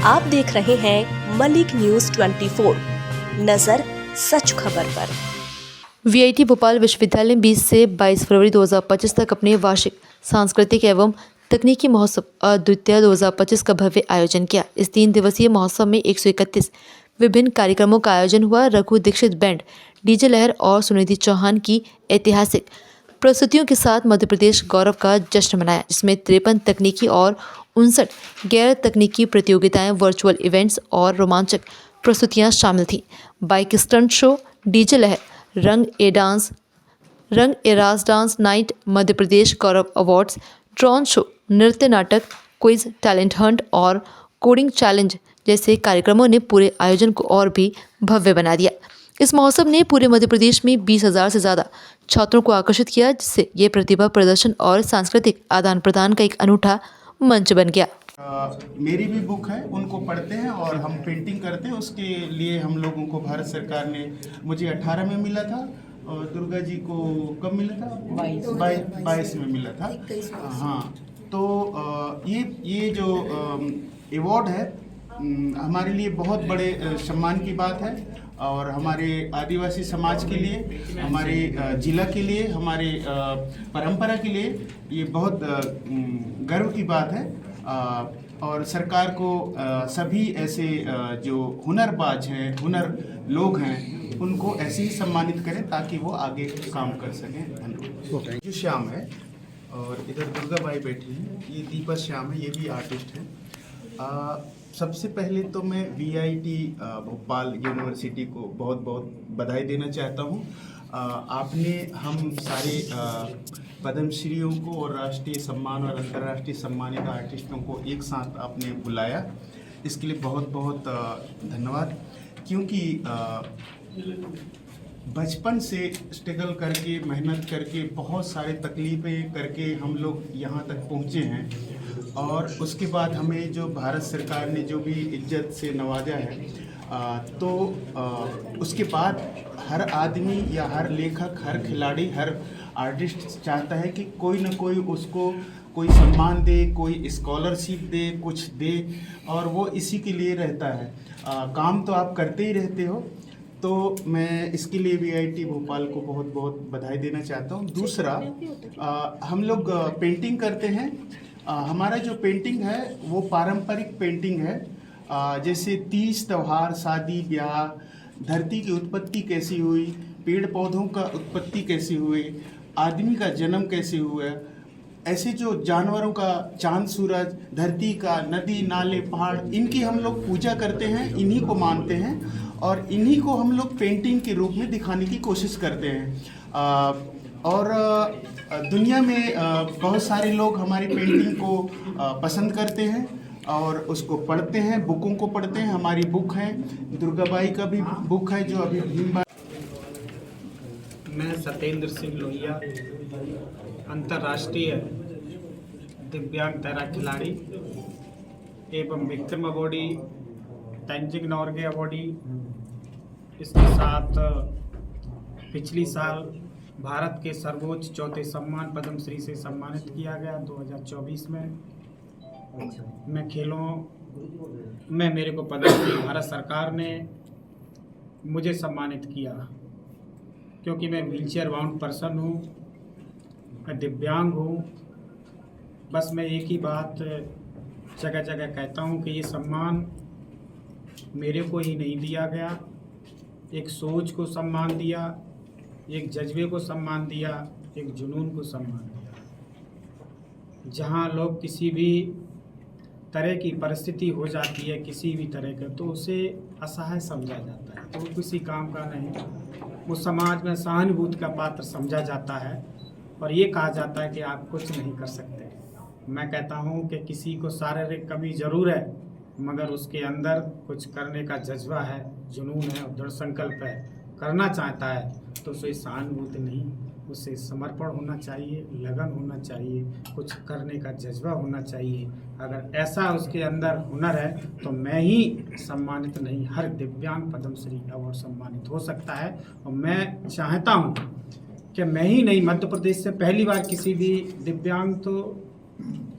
आप देख रहे हैं मलिक न्यूज 24, नजर सच खबर पर। वीआईटी भोपाल विश्वविद्यालय में 20 से 22 फरवरी 2025 तक अपने वार्षिक सांस्कृतिक एवं तकनीकी महोत्सव अद्वितीय 2025 का भव्य आयोजन किया। इस 3 दिवसीय महोत्सव में 131 विभिन्न कार्यक्रमों का आयोजन हुआ। रघु दीक्षित बैंड, डीजे लहर और सुनिधि चौहान की ऐतिहासिक प्रस्तुतियों के साथ मध्य प्रदेश गौरव का जश्न मनाया, जिसमें 53 तकनीकी और 59 गैर तकनीकी प्रतियोगिताएं, वर्चुअल इवेंट्स और रोमांचक प्रस्तुतियां शामिल थीं। बाइक स्टंट शो, डीजे लहर, रंग ए रास डांस नाइट, मध्य प्रदेश गौरव अवार्ड्स, ड्रोन शो, नृत्य नाटक, क्विज, टैलेंट हंट और कोडिंग चैलेंज जैसे कार्यक्रमों ने पूरे आयोजन को और भी भव्य बना दिया। इस महोत्सव ने पूरे मध्य प्रदेश में 20,000 से ज़्यादा छात्रों को आकर्षित किया, जिससे ये प्रतिभा प्रदर्शन और सांस्कृतिक आदान प्रदान का एक अनूठा मंच बन गया। मेरी भी बुक है, उनको पढ़ते हैं और हम पेंटिंग करते हैं। उसके लिए हम लोगों को भारत सरकार ने, मुझे 18 में मिला था और दुर्गा जी को कब मिला था? 22 में मिला था। हाँ, तो ये जो अवार्ड है हमारे लिए बहुत बड़े सम्मान की बात है और हमारे आदिवासी समाज के लिए, हमारे जिला के लिए, हमारे परंपरा के लिए ये बहुत गर्व की बात है। और सरकार को सभी ऐसे जो हुनरबाज हैं, हुनर लोग हैं, उनको ऐसे ही सम्मानित करें ताकि वो आगे काम कर सकें। जो श्याम है और इधर दुर्गा बाई बैठी हैं, ये दीपा श्याम है, ये भी आर्टिस्ट हैं। सबसे पहले तो मैं वीआईटी भोपाल यूनिवर्सिटी को बहुत बहुत बधाई देना चाहता हूँ। आपने हम सारे पद्मश्रियों को और राष्ट्रीय सम्मान और अंतर्राष्ट्रीय सम्मानित आर्टिस्टों को एक साथ आपने बुलाया, इसके लिए बहुत बहुत धन्यवाद। क्योंकि बचपन से स्ट्रगल करके, मेहनत करके, बहुत सारे तकलीफ़ें करके हम लोग यहाँ तक पहुँचे हैं और उसके बाद हमें जो भारत सरकार ने जो भी इज्जत से नवाजा है, तो उसके बाद हर आदमी या हर लेखक, हर खिलाड़ी, हर आर्टिस्ट चाहता है कि कोई ना कोई उसको कोई सम्मान दे, कोई स्कॉलरशिप दे, कुछ दे, और वो इसी के लिए रहता है। काम तो आप करते ही रहते हो, तो मैं इसके लिए वीआईटी भोपाल को बहुत बहुत बधाई देना चाहता हूँ। दूसरा, हम लोग पेंटिंग करते हैं। हमारा जो पेंटिंग है वो पारंपरिक पेंटिंग है। जैसे तीज त्योहार, शादी ब्याह, धरती की उत्पत्ति कैसी हुई, पेड़ पौधों का उत्पत्ति कैसी हुई, आदमी का जन्म कैसे हुआ, ऐसे जो जानवरों का, चांद सूरज, धरती का, नदी नाले पहाड़, इनकी हम लोग पूजा करते हैं, इन्हीं को मानते हैं और इन्हीं को हम लोग पेंटिंग के रूप में दिखाने की कोशिश करते हैं। और दुनिया में बहुत सारे लोग हमारी पेंटिंग को पसंद करते हैं और उसको पढ़ते हैं, बुकों को पढ़ते हैं। हमारी बुक है, दुर्गाबाई का भी बुक है जो अभी भीम। मैं सत्येंद्र सिंह लोहिया, अंतर्राष्ट्रीय दिव्यांग तैराक खिलाड़ी एवं विक्रम अवॉर्डी, तेंजिंग नोर्गे अवॉर्डी, इसके साथ पिछली साल भारत के सर्वोच्च चौथे सम्मान पद्मश्री से सम्मानित किया गया 2024 में। मैं खेलों में मेरे को पद्मश्री भारत सरकार ने मुझे सम्मानित किया, क्योंकि मैं व्हीलचेयर बाउंड पर्सन हूँ, मैं दिव्यांग हूँ। बस मैं एक ही बात जगह जगह कहता हूँ कि ये सम्मान मेरे को ही नहीं दिया गया, एक सोच को सम्मान दिया, एक जज्बे को सम्मान दिया, एक जुनून को सम्मान दिया। जहाँ लोग किसी भी तरह की परिस्थिति हो जाती है, किसी भी तरह का, तो उसे असहाय समझा जाता है, तो वो किसी काम का नहीं, वो समाज में सहानुभूति का पात्र समझा जाता है और ये कहा जाता है कि आप कुछ नहीं कर सकते। मैं कहता हूँ कि किसी को शारीरिक कमी ज़रूर है, मगर उसके अंदर कुछ करने का जज्बा है, जुनून है और दृढ़ संकल्प है, करना चाहता है, तो उसे सहानुभूति नहीं, उसे समर्पण होना चाहिए, लगन होना चाहिए, कुछ करने का जज्बा होना चाहिए। अगर ऐसा उसके अंदर हुनर है तो मैं ही सम्मानित नहीं, हर दिव्यांग पद्मश्री अवार्ड सम्मानित हो सकता है। और मैं चाहता हूँ कि मैं ही नहीं, मध्य प्रदेश से पहली बार किसी भी दिव्यांग तो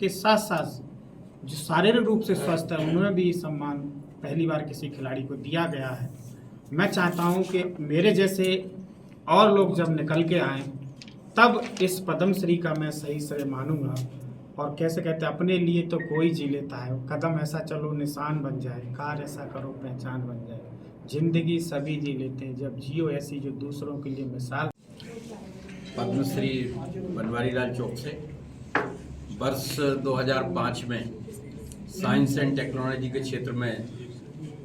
के साथ साथ जो शारीरिक रूप से स्वस्थ है उन्हें भी सम्मान पहली बार किसी खिलाड़ी को दिया गया है। मैं चाहता हूं कि मेरे जैसे और लोग जब निकल के आएँ तब इस पद्मश्री का मैं सही से मानूंगा। और कैसे कहते हैं, अपने लिए तो कोई जी लेता है, कदम ऐसा चलो निशान बन जाए, कार ऐसा करो पहचान बन जाए, जिंदगी सभी जी लेते हैं, जब जियो ऐसी जो दूसरों के लिए मिसाल। पद्मश्री बनवारी लाल चौक से वर्ष 2005 में साइंस एंड टेक्नोलॉजी के क्षेत्र में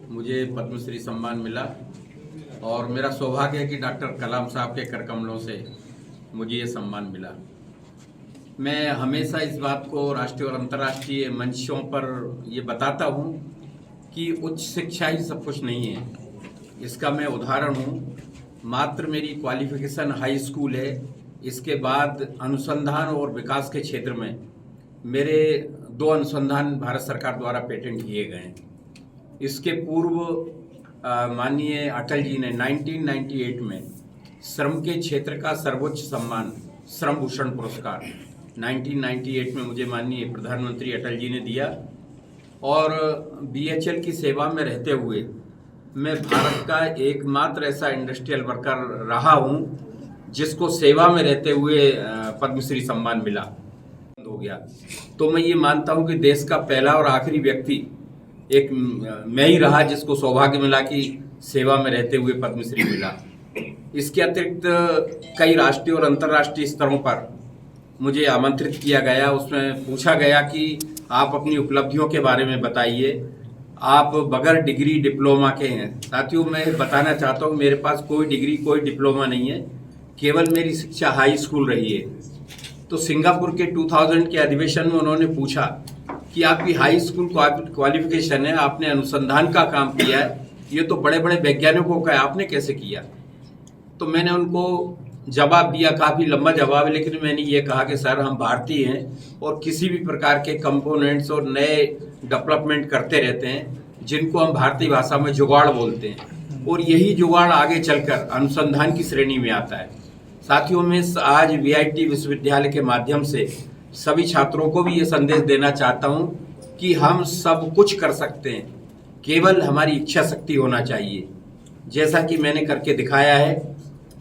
मुझे पद्मश्री सम्मान मिला और मेरा सौभाग्य है कि डॉक्टर कलाम साहब के करकमलों से मुझे ये सम्मान मिला। मैं हमेशा इस बात को राष्ट्रीय और अंतर्राष्ट्रीय मंचों पर ये बताता हूँ कि उच्च शिक्षा ही सब कुछ नहीं है। इसका मैं उदाहरण हूँ। मात्र मेरी क्वालिफिकेशन हाई स्कूल है, इसके बाद अनुसंधान और विकास के क्षेत्र में मेरे 2 अनुसंधान भारत सरकार द्वारा पेटेंट किए गए हैं। इसके पूर्व माननीय अटल जी ने 1998 में श्रम के क्षेत्र का सर्वोच्च सम्मान श्रम भूषण पुरस्कार 1998 में मुझे माननीय प्रधानमंत्री अटल जी ने दिया। और BHL की सेवा में रहते हुए मैं भारत का एकमात्र ऐसा इंडस्ट्रियल वर्कर रहा हूं जिसको सेवा में रहते हुए पद्मश्री सम्मान मिला हो गया। तो मैं ये मानता हूं कि देश का पहला और आखिरी व्यक्ति एक मैं ही रहा जिसको सौभाग्य मिला कि सेवा में रहते हुए पद्मश्री मिला। इसके अतिरिक्त कई राष्ट्रीय और अंतर्राष्ट्रीय स्तरों पर मुझे आमंत्रित किया गया। उसमें पूछा गया कि आप अपनी उपलब्धियों के बारे में बताइए, आप बगैर डिग्री डिप्लोमा के हैं। साथियों, मैं बताना चाहता हूँ मेरे पास कोई डिग्री कोई डिप्लोमा नहीं है, केवल मेरी शिक्षा हाई स्कूल रही है। तो सिंगापुर के 2000 के अधिवेशन में उन्होंने पूछा कि आपकी हाई स्कूल क्वालिफिकेशन है, आपने अनुसंधान का काम किया है, ये तो बड़े बड़े वैज्ञानिकों का है, आपने कैसे किया? तो मैंने उनको जवाब दिया, काफ़ी लंबा जवाब है, लेकिन मैंने ये कहा कि सर हम भारतीय हैं और किसी भी प्रकार के कंपोनेंट्स और नए डेवलपमेंट करते रहते हैं जिनको हम भारतीय भाषा में जुगाड़ बोलते हैं, और यही जुगाड़ आगे चलकर अनुसंधान की श्रेणी में आता है। साथियों, मैं आज VIT विश्वविद्यालय के माध्यम से सभी छात्रों को भी ये संदेश देना चाहता हूँ कि हम सब कुछ कर सकते हैं, केवल हमारी इच्छा शक्ति होना चाहिए, जैसा कि मैंने करके दिखाया है।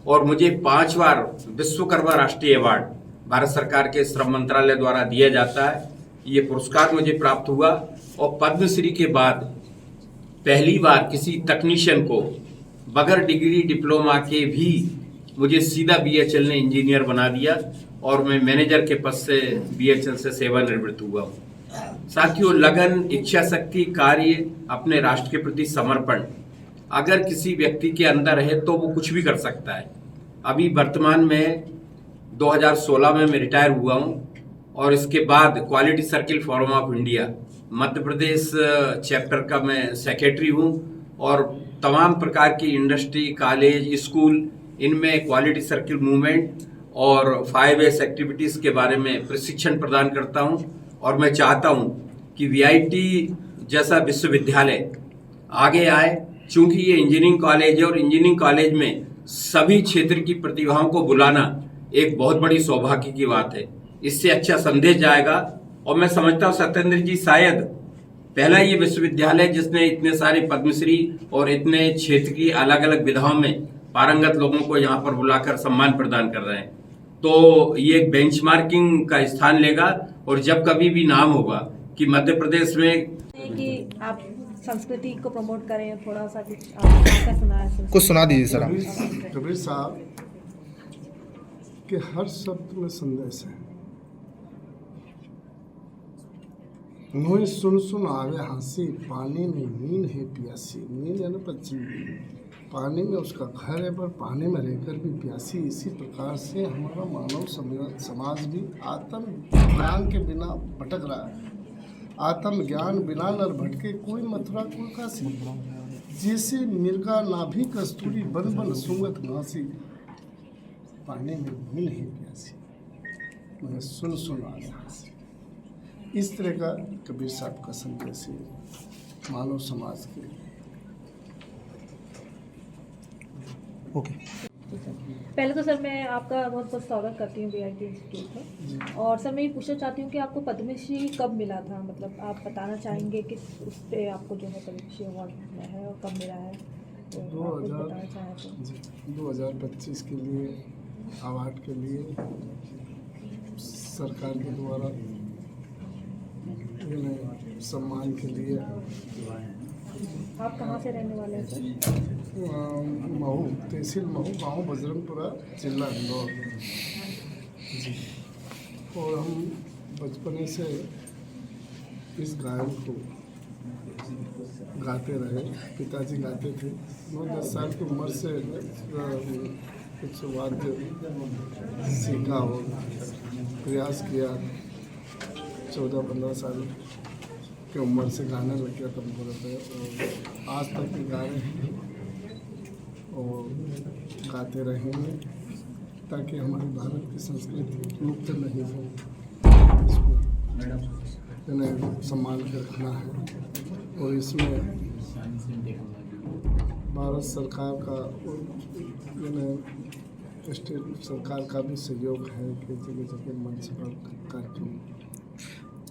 और मुझे 5 बार विश्वकर्मा राष्ट्रीय अवार्ड भारत सरकार के श्रम मंत्रालय द्वारा दिया जाता है। ये पुरस्कार मुझे प्राप्त हुआ और पद्मश्री के बाद पहली बार किसी तकनीशियन को बगैर डिग्री डिप्लोमा के भी मुझे सीधा BHL ने इंजीनियर बना दिया और मैं मैनेजर के पद से BHL से सेवानिवृत्त हुआ हूँ। साथियों, लगन, इच्छा शक्ति, कार्य, अपने राष्ट्र के प्रति समर्पण अगर किसी व्यक्ति के अंदर है तो वो कुछ भी कर सकता है। अभी वर्तमान में 2016 में मैं रिटायर हुआ हूँ और इसके बाद quality circle forum of India Madhya Pradesh chapter का मैं सेक्रेटरी हूँ और तमाम प्रकार की इंडस्ट्री, कॉलेज, स्कूल, इनमें क्वालिटी सर्किल मूवमेंट और 5S एक्टिविटीज़ के बारे में प्रशिक्षण प्रदान करता हूँ। और मैं चाहता हूँ कि VIT जैसा विश्वविद्यालय आगे आए, चूंकि ये इंजीनियरिंग कॉलेज है और इंजीनियरिंग कॉलेज में सभी क्षेत्र की प्रतिभाओं को बुलाना एक बहुत बड़ी सौभाग्य की बात है। इससे अच्छा संदेश जाएगा और मैं समझता हूँ सत्येंद्र जी शायद पहला ये विश्वविद्यालय जिसने इतने सारे पद्मश्री और इतने क्षेत्र की अलग अलग विधाओं में पारंगत लोगों को यहाँ पर बुलाकर सम्मान प्रदान कर रहे हैं। तो ये एक बेंचमार्किंग का स्थान लेगा और जब कभी भी नाम होगा कि मध्य प्रदेश में कि आप संस्कृति को प्रमोट करें, थोड़ा सा कुछ आपका सुना कुछ सुना दीजिए सर। कबीर साहब के हर शब्द में संदेश है। मुँह सुन सुन आवे हंसी, पानी में नींद है प्यासी। नींद है ना पक्षी, पानी में उसका घर है पर पानी में रहकर भी प्यासी। इसी प्रकार से हमारा मानव समाज भी आत्मज्ञान के बिना भटक रहा है। आत्मज्ञान बिना नर भटके कोई मथुरा कोई काशी। जैसे मिर्गा नाभि कस्तूरी बन बन सुंगत नासी, पानी में नींद है प्यासी, मैं सुन सुन आवे हंसी। इस तरह का कबीर साहब का संदेश है मानव समाज के लिए। ओके। जी सर, पहले तो सर मैं आपका बहुत बहुत स्वागत करती हूँ VIT इंस्टीट्यूट में। और सर मैं ये पूछना चाहती हूँ कि आपको पद्मश्री कब मिला था, मतलब आप बताना चाहेंगे कि उस पर आपको जो है पद्मश्री अवार्ड मिला है और कब मिला है, तो आप कुछ बताना चाहें तो। 2025 के लिए अवार्ड के लिए सरकार के द्वारा सम्मान के लिए आप कहाँ से रहने वाले हैं सर? महू, तहसील महू, गाँव बजरंगपुरा, जिला इंदौर जी। और हम बचपने से इस गायन को गाते रहे, पिताजी गाते थे। 9-10 साल की उम्र से कुछ वाद्य सीखा और प्रयास किया। 14-15 साल की उम्र से गाने लग गया तबले पे, और आज तक भी गा रहे हैं और गाते रहेंगे, ताकि हमारे भारत की संस्कृति लुप्त नहीं हो। इसको इन्हें संभाल के रखना है। और इसमें भारत सरकार का स्टेट सरकार का भी सहयोग है कि जगह जगह मंच पर कार्यक्रम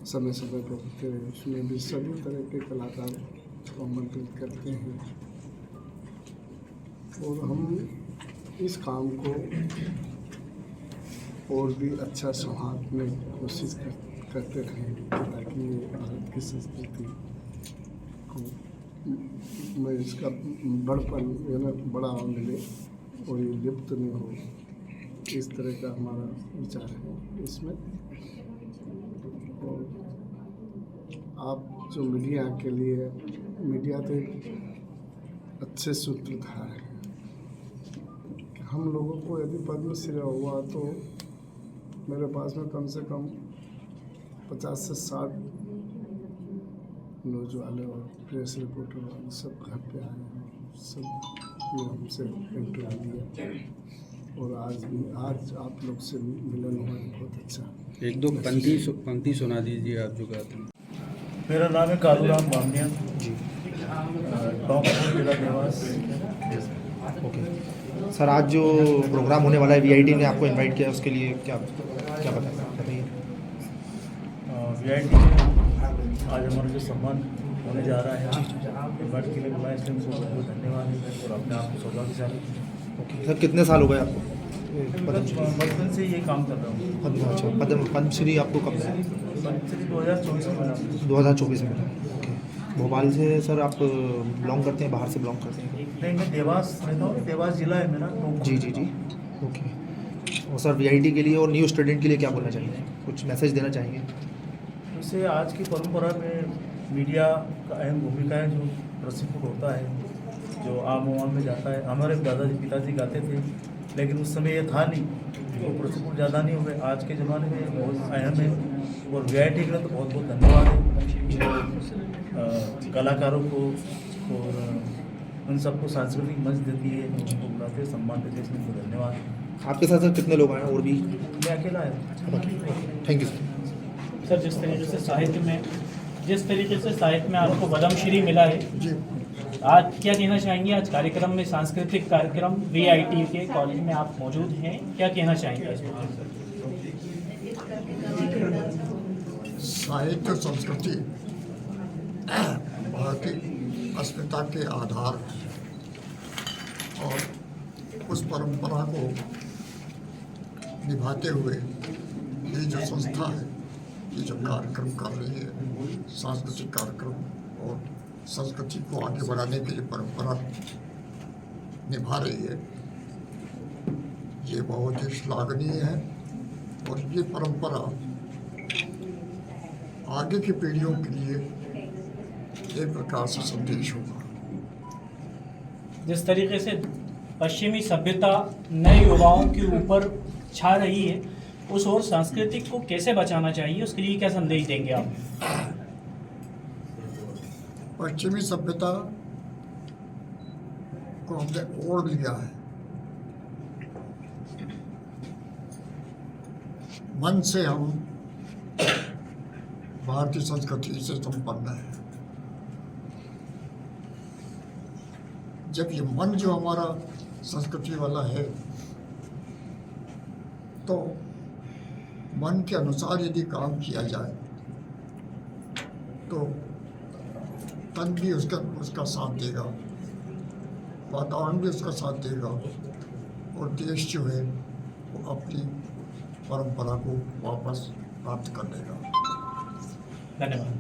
समय समय पर होते हैं। उसमें भी सभी तरह के कलाकार को आमंत्रित करते हैं और हम इस काम को और भी अच्छा संभालने की कोशिश करते रहें, ताकि ये भारत की संस्कृति को में इसका बड़पन बढ़ावा मिले और ये लिप्त नहीं हो। इस तरह का हमारा विचार है इसमें। और आप जो मीडिया के लिए, मीडिया तो एक अच्छे सूत्रधार हैं। हम लोगों को यदि पद्मश्री हुआ तो मेरे पास में कम से कम 50 से 60 न्यूज़ वाले और प्रेस रिपोर्टर वाले सब घर पे आए हैं, सब ये हमसे इंटरव्यू लिया। और आज आप लोग से मिलन हुआ बहुत अच्छा। एक दो पंक्ति सुना दीजिए आप जो गाते हैं। मेरा नाम है कालूराम बामनिया जी, टॉपपुर जिला देवास। ओके सर, आज जो प्रोग्राम होने वाला है VIT ने आपको इनवाइट किया, उसके लिए क्या बताइए। VIT में आज हमारा जो सम्मान होने जा रहा है, इनवाइट के लिए बुलाया, इसलिए उनको बहुत बहुत धन्यवाद और अपने आप को सौभाग्यशाली। ओके सर, कितने साल हो गए आपको बचपन से ये काम कर रहा हूँ। अच्छा, पद्मश्री आपको कब मिला? पद्मश्री 2024 में मिला। 2024 में मिला। ओके, भोपाल से सर आप बिलोंग करते हैं, बाहर से बिलोंग करते हैं? नहीं, मैं देवास रहता हूँ, देवास जिला है मेरा। जी। ओके, और सर VIT के लिए और न्यू स्टूडेंट के लिए क्या बोलना चाहिए, कुछ मैसेज देना चाहेंगे? जैसे आज की परंपरा में मीडिया का अहम भूमिका है, जो प्रशिक्षण होता है, जो आम आवाम में जाता है। हमारे पिताजी गाते थे, लेकिन उस समय ये था नहीं, तो प्रशिक्षण ज़्यादा नहीं हुए। आज के ज़माने में बहुत अहम है और VIT के लिए तो बहुत बहुत धन्यवाद है कलाकारों को और उन सबको सांस्कृतिक मंच देती है, उनको बुलाते हैं, सम्मान देते हैं, इसलिए उनको धन्यवाद। आपके साथ सर कितने लोग आए और भी? मैं अकेला है। Thank you sir. जिस तरीके से साहित्य में आपको पद्मश्री मिला है जी, आज क्या कहना चाहेंगे? आज कार्यक्रम में, सांस्कृतिक कार्यक्रम VIT के कॉलेज में आप मौजूद हैं, क्या कहना चाहेंगे इस बारे में? साहित्य संस्कृति भारतीय अस्मिता के आधार और उस परंपरा को निभाते हुए ये जो संस्था है, ये जो कार्यक्रम कर रही है, सांस्कृतिक कार्यक्रम और संस्कृति को आगे बढ़ाने की जो परंपरा निभा रही है, ये बहुत ही श्लाघनीय है। और ये परंपरा आगे की पीढ़ियों के लिए एक प्रकार से संदेश होगा। जिस तरीके से पश्चिमी सभ्यता नए युवाओं के ऊपर छा रही है, उस और सांस्कृतिक को कैसे बचाना चाहिए, उसके लिए क्या संदेश देंगे आप? पश्चिमी सभ्यता को हमने ओढ़ लिया है, मन से हम भारतीय संस्कृति से संपन्न है। जब ये मन जो हमारा संस्कृति वाला है तो मन के अनुसार यदि काम किया जाए तो तन भी उसका साथ देगा, वातावरण भी उसका साथ देगा और देश जो है वो अपनी परंपरा को वापस प्राप्त कर लेगा। धन्यवाद।